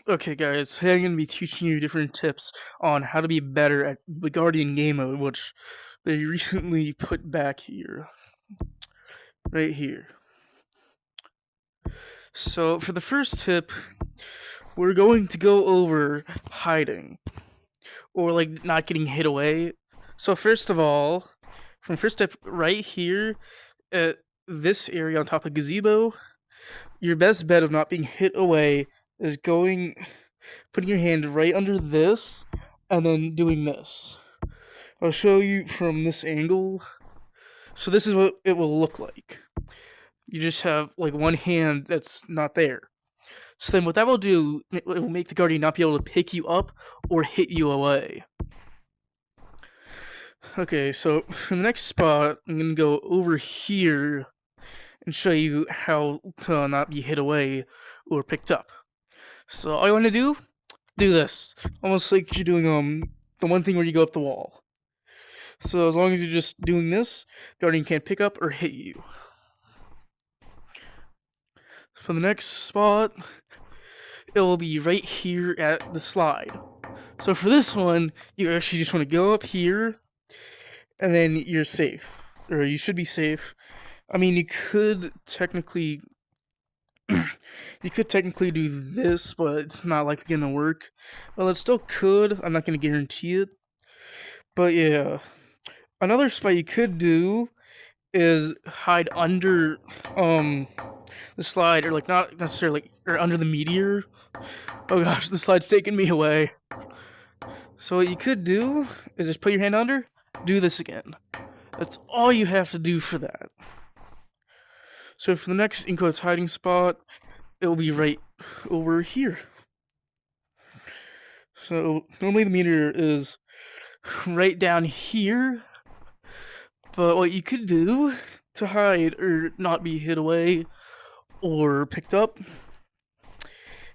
Okay, guys, today I'm going to be teaching you different tips on how to be better at the Guardian game mode, which they recently put back here. Right here. So, for the first tip, we're going to go over hiding, or like not getting hit away. So, first of all, from first step right here, at this area on top of gazebo, your best bet of not being hit away is putting your hand right under this, and then doing this. I'll show you from this angle. So this is what it will look like. You just have like one hand that's not there. So then what that will do, it will make the Guardian not be able to pick you up or hit you away. Okay, so for the next spot, I'm going to go over here and show you how to not be hit away or picked up. So all you want to do this. Almost like you're doing the one thing where you go up the wall. So as long as you're just doing this, Guardian can't pick up or hit you. For the next spot, it will be right here at the slide. So for this one, you actually just want to go up here, and then you're safe. Or you should be safe. I mean, you could technically do this, but it's not likely gonna work. Well, it still could. I'm not gonna guarantee it. But yeah. Another spot you could do is hide under the slide, or like not necessarily or under the meteor. Oh gosh, the slide's taking me away. So what you could do is just put your hand under, do this again. That's all you have to do for that. So for the next in quotes hiding spot, it will be right over here. So normally the meteor is right down here, but what you could do to hide or not be hit away or picked up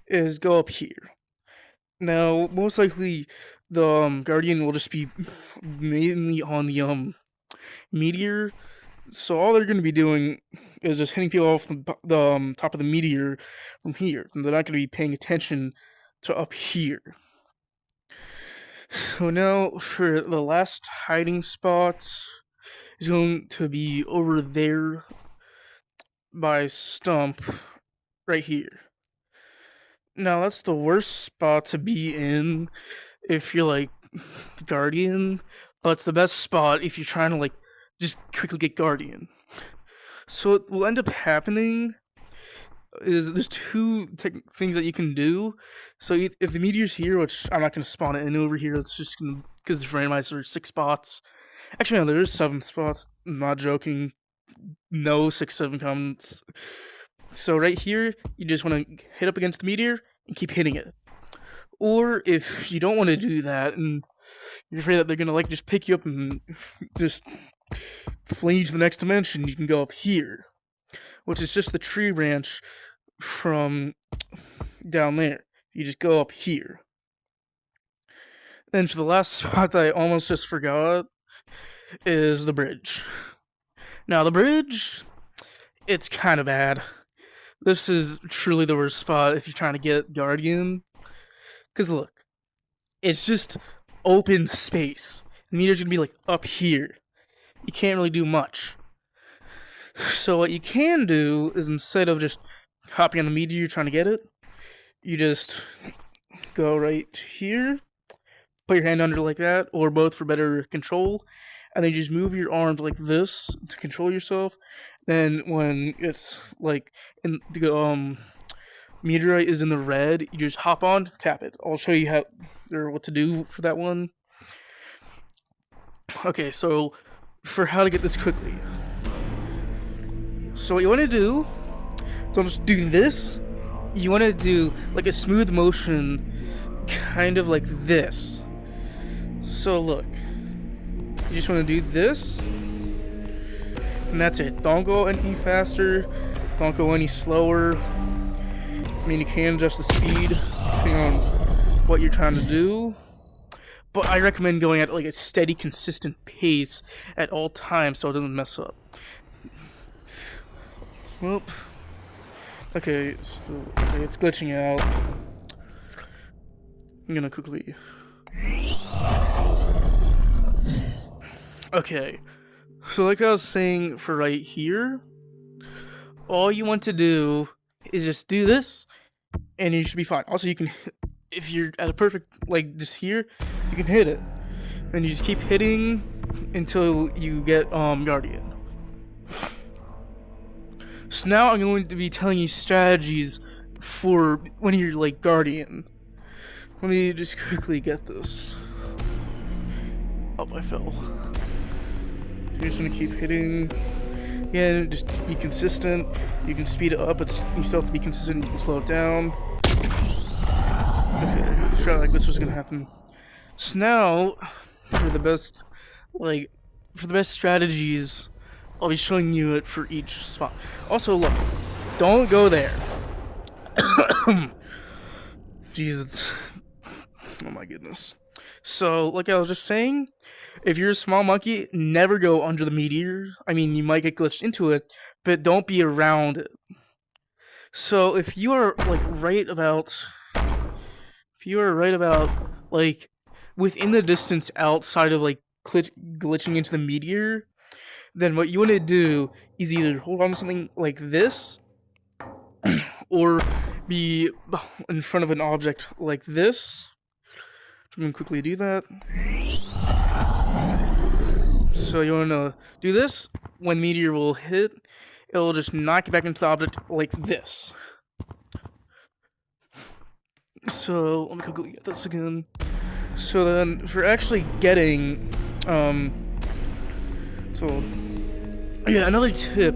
is go up here. Now, most likely, the Guardian will just be mainly on the meteor, so all they're going to be doing is just hitting people off the top of the meteor from here, and they're not going to be paying attention to up here. So now, for the last hiding spots, is going to be over there by Stump, right here. Now, that's the worst spot to be in if you're like the Guardian, but it's the best spot if you're trying to like just quickly get Guardian. So what will end up happening is there's two things that you can do. So if the meteor's here, which I'm not going to spawn it in over here, it's just going to, because it's randomized, there's 6 spots. Actually, no, there's 7 spots. I'm not joking. No 6, 7 comes. So right here, you just want to hit up against the meteor and keep hitting it. Or if you don't want to do that and you're afraid that they're gonna like just pick you up and just fling you to the next dimension, you can go up here, which is just the tree branch from down there. You just go up here. Then for the last spot that I almost just forgot is the bridge. Now the bridge, it's kind of bad. This is truly the worst spot if you're trying to get Guardian. Because look, it's just open space. The meteor's going to be like up here. You can't really do much. So what you can do is instead of just hopping on the meteor trying to get it, you just go right here, put your hand under like that, or both for better control, and then you just move your arms like this to control yourself. Then when it's like in the meteorite is in the red, you just hop on, tap it. I'll show you how or what to do for that one. Okay, so for how to get this quickly. So what you want to do, don't just do this. You want to do like a smooth motion, kind of like this. So look, you just want to do this, and that's it. Don't go any faster. Don't go any slower. I mean, you can adjust the speed depending on what you're trying to do, but I recommend going at like a steady, consistent pace at all times so it doesn't mess up. Well, okay, so it's glitching out. I'm gonna quickly. Okay, so like I was saying for right here, all you want to do is just do this, and you should be fine. Also, you can, if you're at a perfect, like just here, you can hit it. And you just keep hitting until you get Guardian. So now I'm going to be telling you strategies for when you're like Guardian. Let me just quickly get this. Oh, I fell. You're just gonna keep hitting. Again, just be consistent. You can speed it up, but you still have to be consistent. You can slow it down. Okay, I felt like this was gonna happen. So now, for the best, strategies, I'll be showing you it for each spot. Also, look, don't go there. Jesus. Oh my goodness. So, like I was just saying, if you're a small monkey, never go under the meteor. I mean, you might get glitched into it, but don't be around it. So, if you are right about like within the distance outside of like glitching into the meteor, then what you want to do is either hold on to something like this or be in front of an object like this. I'm going to quickly do that. So you want to do this. When meteor will hit, it will just knock you back into the object like this. So let me quickly get this again. So then, for actually getting, so yeah, another tip.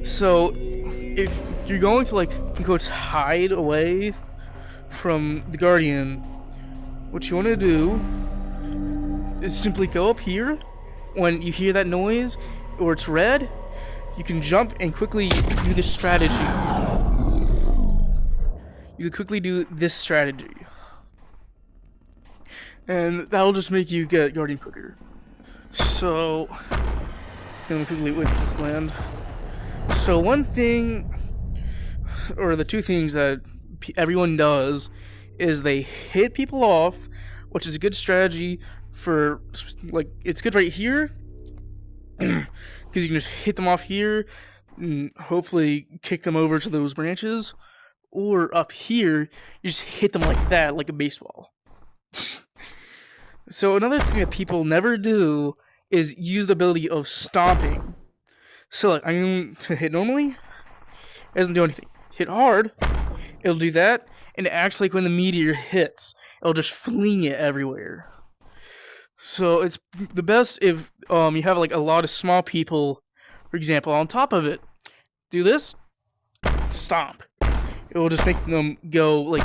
So if you're going to go to hide away from the Guardian, what you want to do is simply go up here. When you hear that noise or it's red, you can jump and quickly do this strategy. You can quickly do this strategy. And that'll just make you get Guardian quicker. So, let me quickly wait for this land. So one thing, or the two things that everyone does, is they hit people off, which is a good strategy for, it's good right here, because you can just hit them off here, and hopefully kick them over to those branches, or up here, you just hit them like that, like a baseball. So another thing that people never do is use the ability of stomping. So I'm going to hit normally, it doesn't do anything. Hit hard, it'll do that, and it acts like when the meteor hits, it'll just fling it everywhere. So it's the best if you have a lot of small people, for example, on top of it. Do this, stomp. It will just make them go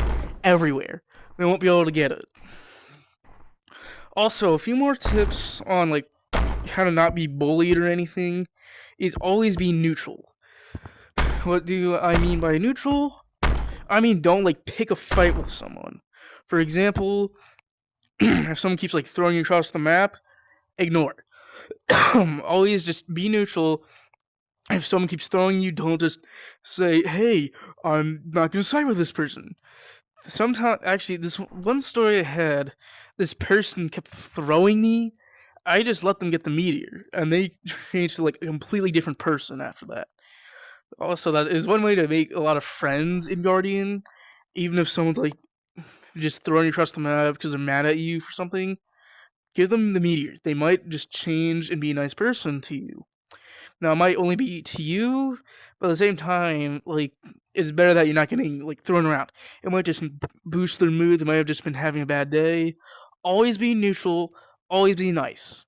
everywhere. They won't be able to get it. Also, a few more tips on how to not be bullied or anything is always be neutral. What do I mean by neutral? I mean don't pick a fight with someone. For example, if someone keeps throwing you across the map, ignore it. Always just be neutral. If someone keeps throwing you, don't just say, "Hey, I'm not gonna side with this person." Sometimes, actually, this one story I had, this person kept throwing me. I just let them get the meteor, and they changed to a completely different person after that. Also, that is one way to make a lot of friends in Guardian, even if someone's just throwing you across the map because they're mad at you for something. Give them the meteor. They might just change and be a nice person to you. Now, it might only be to you, but at the same time, it's better that you're not getting thrown around. It might just boost their mood. They might have just been having a bad day. Always be neutral. Always be nice.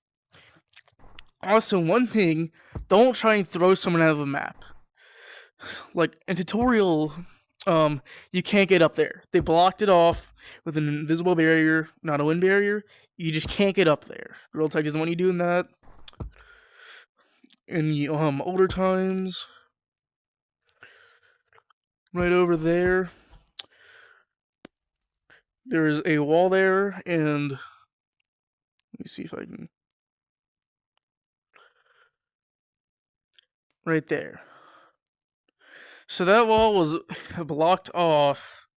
Also, one thing, don't try and throw someone out of the map. In tutorial, you can't get up there. They blocked it off with an invisible barrier, not a wind barrier. You just can't get up there. Real Tech doesn't want you doing that. In the older times, right over there, there is a wall there, and let me see if I can. Right there. So that wall was blocked off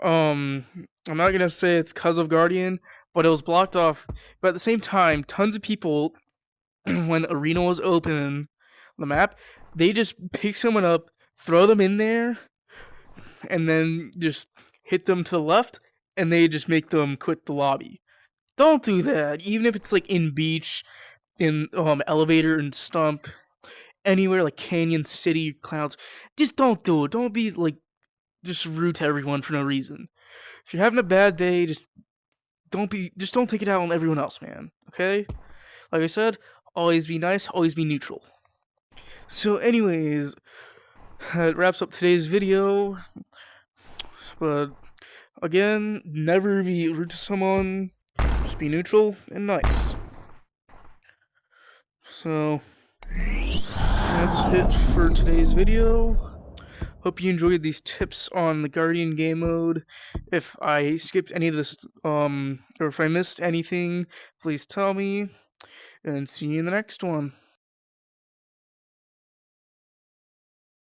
Um, I'm not gonna say it's cause of Guardian, but it was blocked off. But at the same time, tons of people, when Arena was open on the map, they just pick someone up, throw them in there, and then just hit them to the left, and they just make them quit the lobby. Don't do that. Even if it's like in beach, in elevator and stump, anywhere like Canyon City, Clouds, just don't do it. Don't be like just rude to everyone for no reason. If you're having a bad day, just don't take it out on everyone else, man. Okay? Like I said, always be nice, always be neutral. So, anyways, that wraps up today's video. But again, never be rude to someone. Just be neutral and nice. So that's it for today's video. Hope you enjoyed these tips on the Guardian game mode. If I skipped any of this, or if I missed anything, please tell me. And see you in the next one.